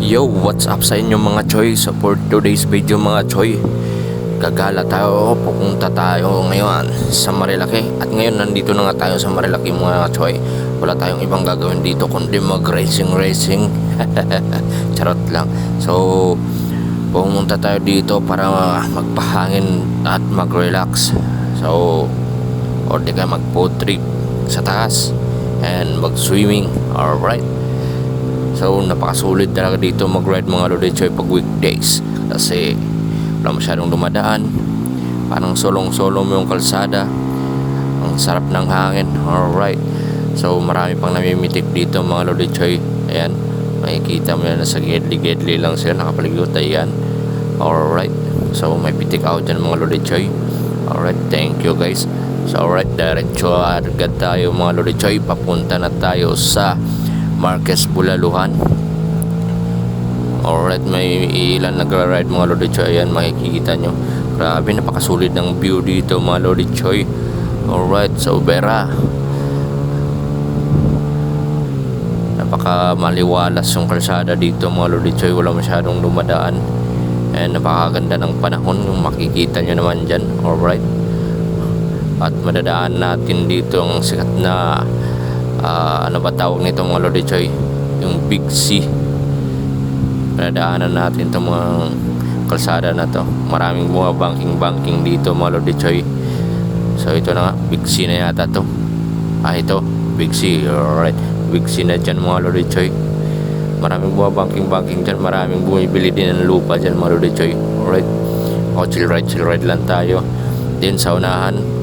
Yo, what's up sa inyo mga choy? So for today's video mga choy, gagala tayo, pupunta tayo ngayon sa Marilaki. At ngayon nandito na nga tayo sa Marilaki mga choy. Wala tayong ibang gagawin dito kundi mag racing. Charot lang. So pumunta tayo dito para magpahangin at mag relax. So or di ka mag food trip sa taas and mag swimming. Alright. So napakasulit talaga dito mag-ride mga lodi choy pag weekdays kasi wala masyadong dumadaan, parang solong-solo mo yung kalsada, ang sarap ng hangin. Alright, so marami pang namimitik dito mga lodi choy. Ayan, makikita mo yan, sa gedli lang sila nakapaligot. Ayan, alright, so may pitik out dyan mga lodi choy. Alright, thank you guys. So alright, diretso agad tayo mga lodi choy, papunta na tayo sa Marquez Bulaluhan. Alright, may ilan nagra-ride mga lodi choy. Ayan, makikita nyo, grabe napakasulit ng view dito mga lodi choy. Alright, so Vera, napaka maliwalas yung kalsada dito mga lodi choy, wala masyadong dumadaan and napakaganda ng panahon yung makikita nyo naman dyan. Alright, at madadaan natin dito ang sikat na ano ba tawag nito mga lodi choy, yung Big C. Nadaanan natin itong mga kalsada na to, maraming mga banking dito mga lodi choy. So ito na nga, Big C na yata to. Ito Big C. Alright, Big C na dyan mga lodi choy. Maraming mga banking dyan, maraming bumibili din ng lupa dyan mga lodi choy. Alright, chill ride lang tayo. Din sa unahan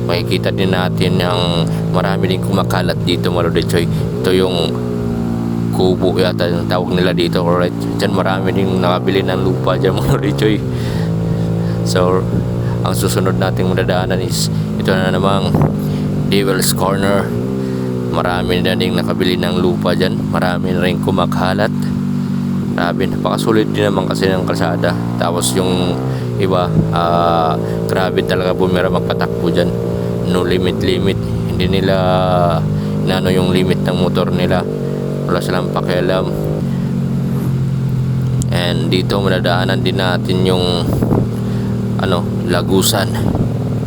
makikita din natin yung marami din kumakalat dito mga lodi choy. Ito yung kubo yata yung tawag nila dito. Alright, dyan marami din nakabili ng lupa dyan mga lodi choy. So ang susunod nating madadaanan is ito na namang Devil's Corner. Marami na din nakabili ng lupa dyan, marami na rin kumakalat. Grabe, napakasulit din naman kasi ng kalsada. Tapos yung iba, grabe talaga bumira magpatakbo dyan, no limit, hindi nila inano yung limit ng motor nila, wala silang pakialam. And dito madadaanan din natin yung Lagusan.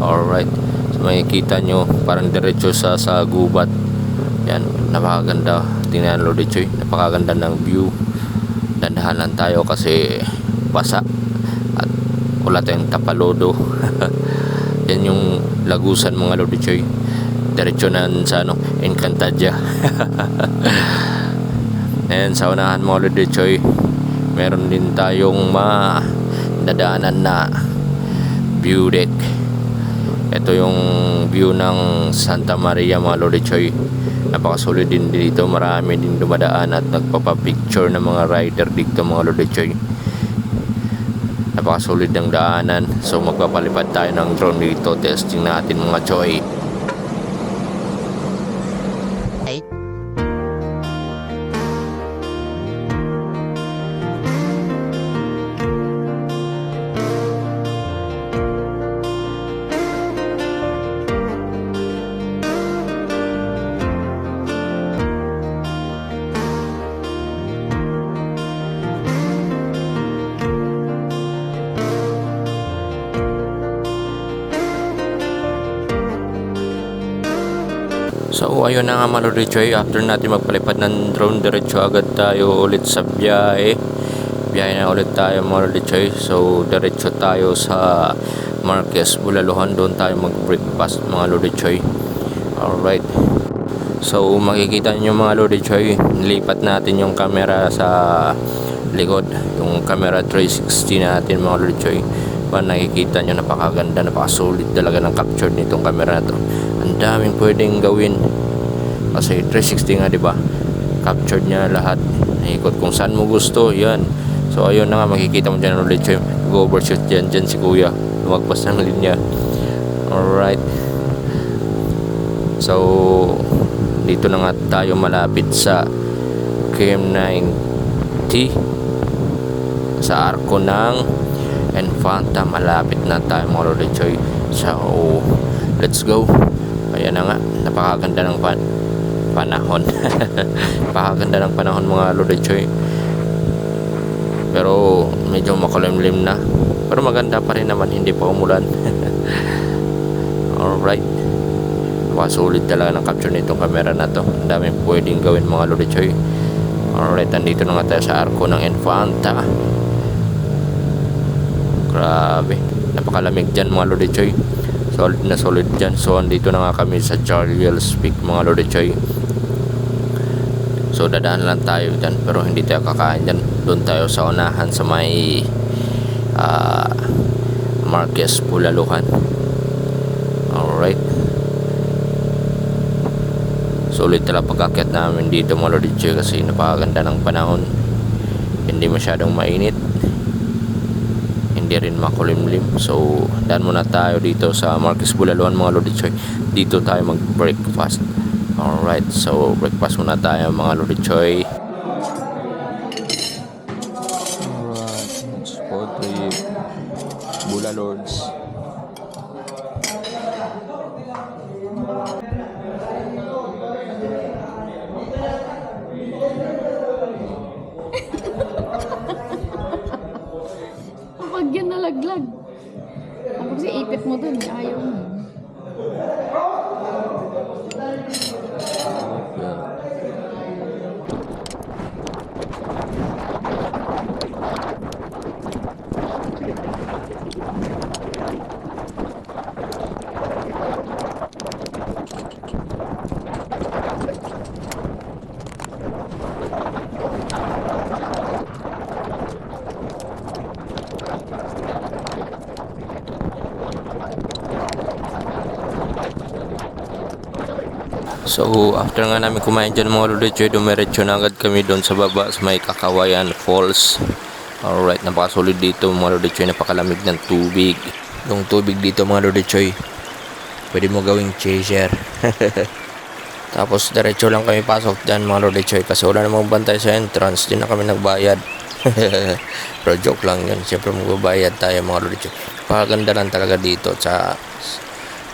Alright, so makikita nyo parang diretso sa gubat. Yan, napakaganda tingnan lodi choy, napakaganda ng view. Dandahan lang tayo kasi basa at wala tayong tapalodo. Yan yung Lagusan mga lodi choy, diretso na sa Encantadia. And sa unahan mga lodi choy, meron din tayong dadaanan na view deck. Ito yung view ng Santa Maria mga lodi choy, napakasulit din dito, marami din dumadaan at nagpapapicture ng mga rider dito mga lodi choy. Napakasulit ng daanan. So magpapalipad tayo ng drone dito, testing natin mga choy. So ayun na nga mga lodi choy, after natin magpalipad ng drone, diretso agad tayo ulit sa biyahe na ulit tayo mga lodi choy. So diretso tayo sa Marquez Bulaluhan, doon tayo mag breakfast mga lodi choy. Alright, so makikita nyo mga lodi choy, nilipat natin yung camera sa likod, yung camera 360 natin mga lodi choy. Nakikita nyo, napakaganda, napakasulit talaga ng capture nitong camera na to. Ang daming pwedeng gawin kasi 360 nga, diba? Captured niya lahat, ikot kung saan mo gusto. Yan, so ayun na nga, makikita mo dyan ulit siya, go overshoot dyan si kuya, lumagpas ng linya. Alright, so dito na nga tayo malapit sa KM90, sa arko ng Infanta. Malapit na tayo mga lodi choy. So let's go. Ayan na nga, napakaganda ng panahon. Napakaganda ng panahon mga lodi choy. medyo makulimlim na, pero maganda pa rin naman, hindi pa umulan. Alright, sulit talaga ng capture nitong camera na to. Ang daming pwedeng gawin mga Lodi Choy. Alright, andito na nga tayo sa arko ng Infanta. Grabe, napakalamig dyan mga Lodi Choy, solid na solid dyan. So andito na nga kami sa Jariel's Peak mga Lodi Choy. So dadaan lang tayo dyan, pero hindi tayo kakain dyan. Doon tayo sa unahan sa may Marquez Bulaluhan. Alright, sulit talaga pagkakit namin dito mga Lodi Choy, kasi napakaganda ng panahon. Hindi masyadong mainit, hindi rin makulimlim. So daan muna tayo dito sa Marquez Bulaluhan mga Lodi Choy. Dito tayo mag breakfast. Alright, so breakfast muna tayo mga Lodi Choy. Alright, sport trip Bulalords. Kapag yan nalaglag, ako kasi ipit mo dun, ayaw mo. So after nga namin kumain dyan mga Lodi Choy, dumiretso na agad kami doon sa baba sa may Kakawayan Falls. Alright, napakasolid dito mga Lodi Choy, napakalamig ng tubig. Yung tubig dito mga Lodi Choy, pwede mo gawing chaser. Tapos diretso lang kami pasok dyan mga Lodi Choy, kasi wala namang bantay sa entrance. Di na kami nagbayad. Pero joke lang yun, siyempre magbabayad tayo mga Lodi Choy. Napakaganda lang talaga dito sa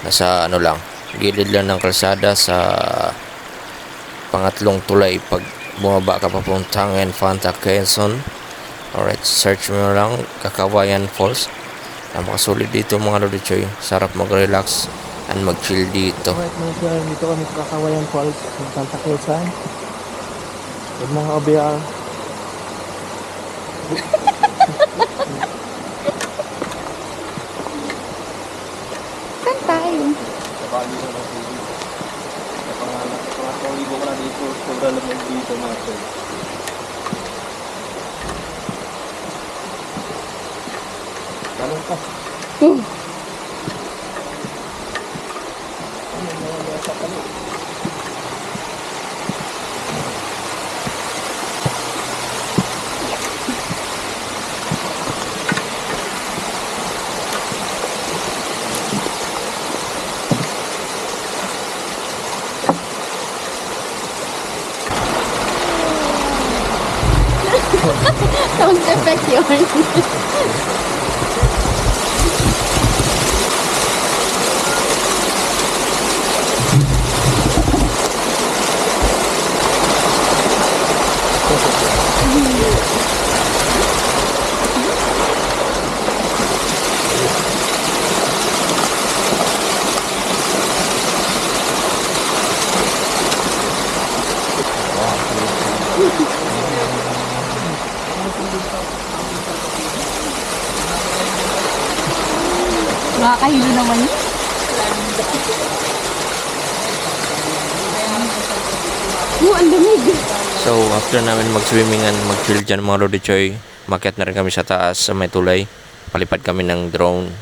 nasa ano lang, gilid lang ng kalsada sa pangatlong tulay pag bumaba ka papuntang Infanta, Quezon. Alright, search mo lang Kakawayan Falls. Napakasulit dito mga Lodi Choy, sarap mag-relax and mag-chill dito. Alright mga sir, dito kami sa Kakawayan Falls, Santa Quezon. Good mga OBR. Saan tayo? Bali na ng TV. Pangatong libo ko na dito, sobra lamig dito mga sir. Talong ka. Sound effect yun. Nakakahilo naman yun. Ang lamig. So after namin mag-swimming and mag-chill dyan mga Lodi Choy, makiat na rin kami sa taas sa may tulay. Palipad kami ng drone.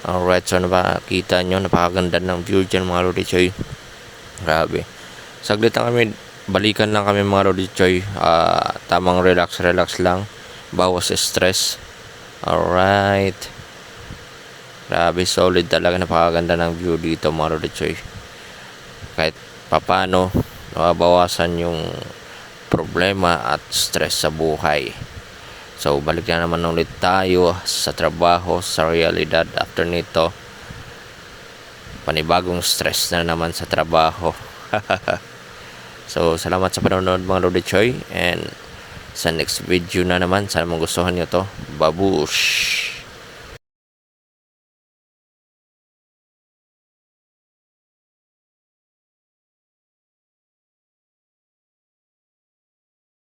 Alright, so napakita nyo, napakaganda ng view dyan mga Lodi Choy. Grabe. Saglit lang kami, balikan lang kami mga Lodi Choy. Tamang relax lang, bawas stress. Alright, grabe, solid talaga, napakaganda ng view dito mga Lodi Choy. Kahit papano nabawasan yung problema at stress sa buhay. So balik na naman ulit tayo sa trabaho, sa realidad. After nito, panibagong stress na naman sa trabaho. So salamat sa panonood mga Lodi Choy, and sa next video na naman. Sana magustuhan nyo to. Babush!